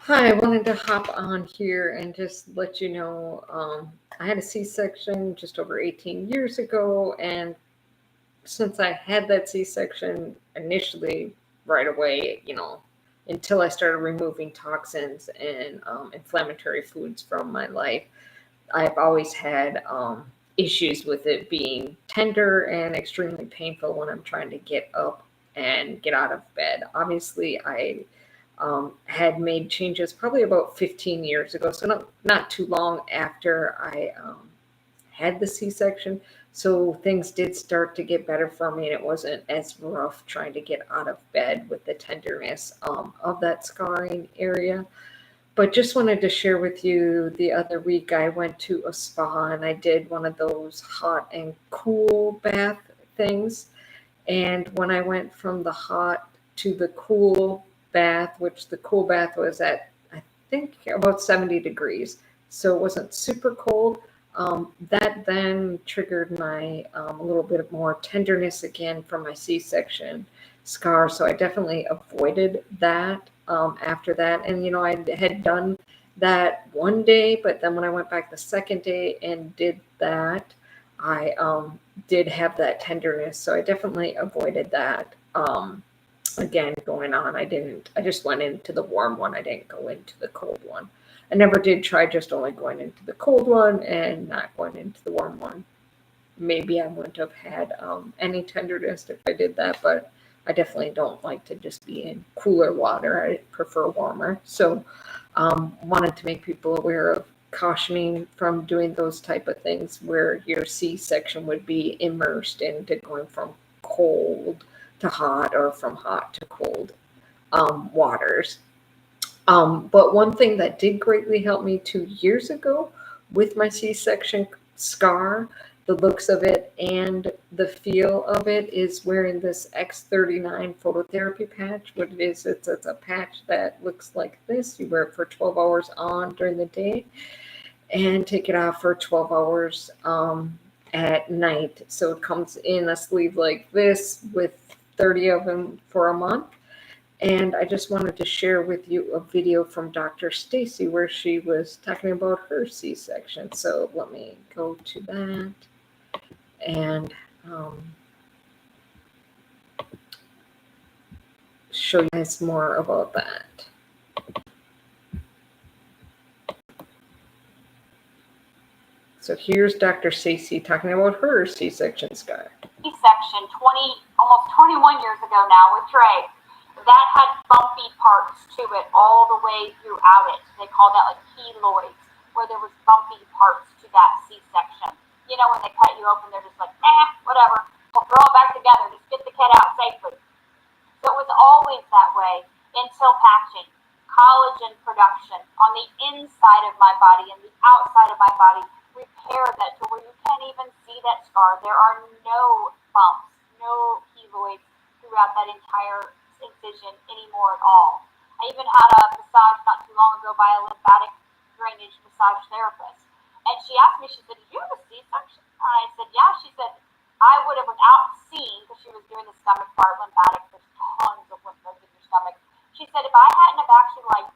Hi, I wanted to hop on here and just let you know I had a C-section just over 18 years ago, and since I had that C-section initially right away, until I started removing toxins and inflammatory foods from my life, I've always had issues with it being tender and extremely painful when I'm trying to get up and get out of bed. Obviously, I had made changes probably about 15 years ago, so not too long after I had the C section. So things did start to get better for me, and it wasn't as rough trying to get out of bed with the tenderness of that scarring area. But just wanted to share with you the other week I went to a spa and I did one of those hot and cool bath things. And when I went from the hot to the cool bath, which the cool bath was at, I think, about 70 degrees, so it wasn't super cold, that then triggered my a little bit of more tenderness again from my C section scar. So I definitely avoided that after that. And, I had done that one day, but then when I went back the second day and did that, I did have that tenderness, so I definitely avoided that. Again, going on, I just went into the warm one. I didn't go into the cold one. I never did try just only going into the cold one and not going into the warm one. Maybe I wouldn't have had any tenderness if I did that, but I definitely don't like to just be in cooler water. I prefer warmer. So, wanted to make people aware of cautioning from doing those type of things where your C section would be immersed into going from cold to hot or from hot to cold waters. But one thing that did greatly help me 2 years ago with my C section scar, the looks of it and the feel of it, is wearing this X39 phototherapy patch. What it is, it's a patch that looks like this. You wear it for 12 hours on during the day and take it off for 12 hours at night. So it comes in a sleeve like this with 30 of them for a month. And I just wanted to share with you a video from Dr. Stacy where she was talking about her C-section. So let me go to that and show you guys more about that. So here's Dr. Stacy talking about her C-section scar. C-section 20, almost 21 years ago now with Trey, that had bumpy parts to it all the way throughout it. They call that like keloids, where there was bumpy parts to that C-section. You know, when they cut you open, they're just like, whatever. We'll throw it back together. Just get the kid out safely. So it was always that way until patching. Collagen production on the inside of my body and the outside of my body repair that to where you can't even see that scar. There are no bumps, no keloids throughout that entire incision anymore at all. I even had a massage not too long ago by a lymphatic drainage massage therapist. And she asked me, she said, "Did you have a C-section?" And I said, "Yeah." She said, "I would have, without seeing," because she was doing the stomach part, lymphatic, there's tons of lymph nodes in your stomach. She said, "If I hadn't have actually like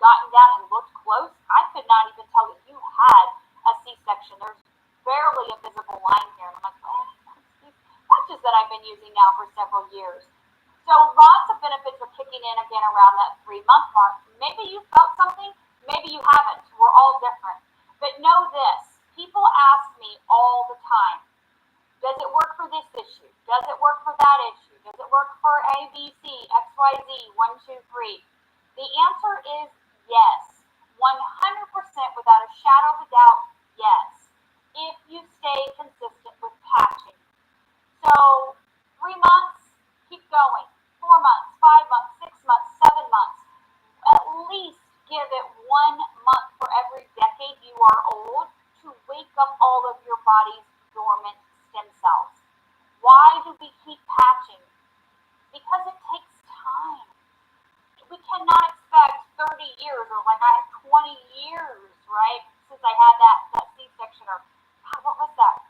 gotten down and looked close, I could not even tell that you had a C-section. There's barely a visible line here." And I'm like, well, these patches that I've been using now for several years. So lots of benefits are kicking in again around that 3-month mark. Maybe you felt something, maybe you haven't. We're all different. But know this, people ask me all the time, does it work for this issue? Does it work for that issue? Does it work for ABC, XYZ, 1, 2, 3? The answer is yes. 100% without a shadow of a doubt, yes. If you stay consistent with patching. So 3 months, keep going. 4 months, 5 months, 6 months, 7 months. At least give it 1 month for every decade you are old to wake up all of your body's dormant stem cells. Why do we keep patching? Because it takes time. We cannot expect 30 years or like I had 20 years, right? Since I had that C-section or, God, what was that?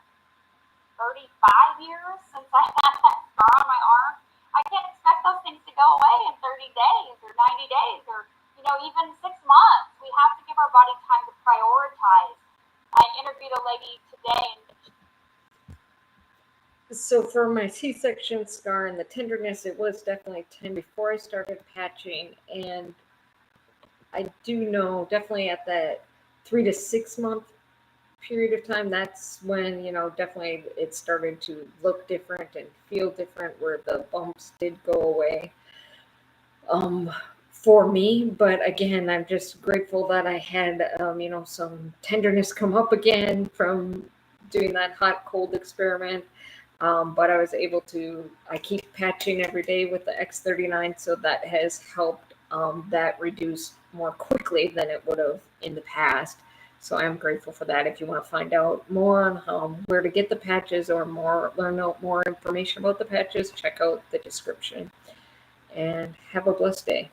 35 years since I had that scar on my arm. I can't expect those things to go away in 30 days or 90 days or, even 6 months. We have to give our body time to prioritize. I interviewed a lady today, and So for my C-section scar and the tenderness, it was definitely 10 before I started patching. And I do know definitely at that 3 to 6 month period of time, that's when, definitely it started to look different and feel different, where the bumps did go away for me. But again, I'm just grateful that I had, some tenderness come up again from doing that hot cold experiment. But I was able to, I keep patching every day with the X39, so that has helped that reduce more quickly than it would have in the past. So I'm grateful for that. If you want to find out more on where to get the patches or learn out more information about the patches, check out the description. And have a blessed day.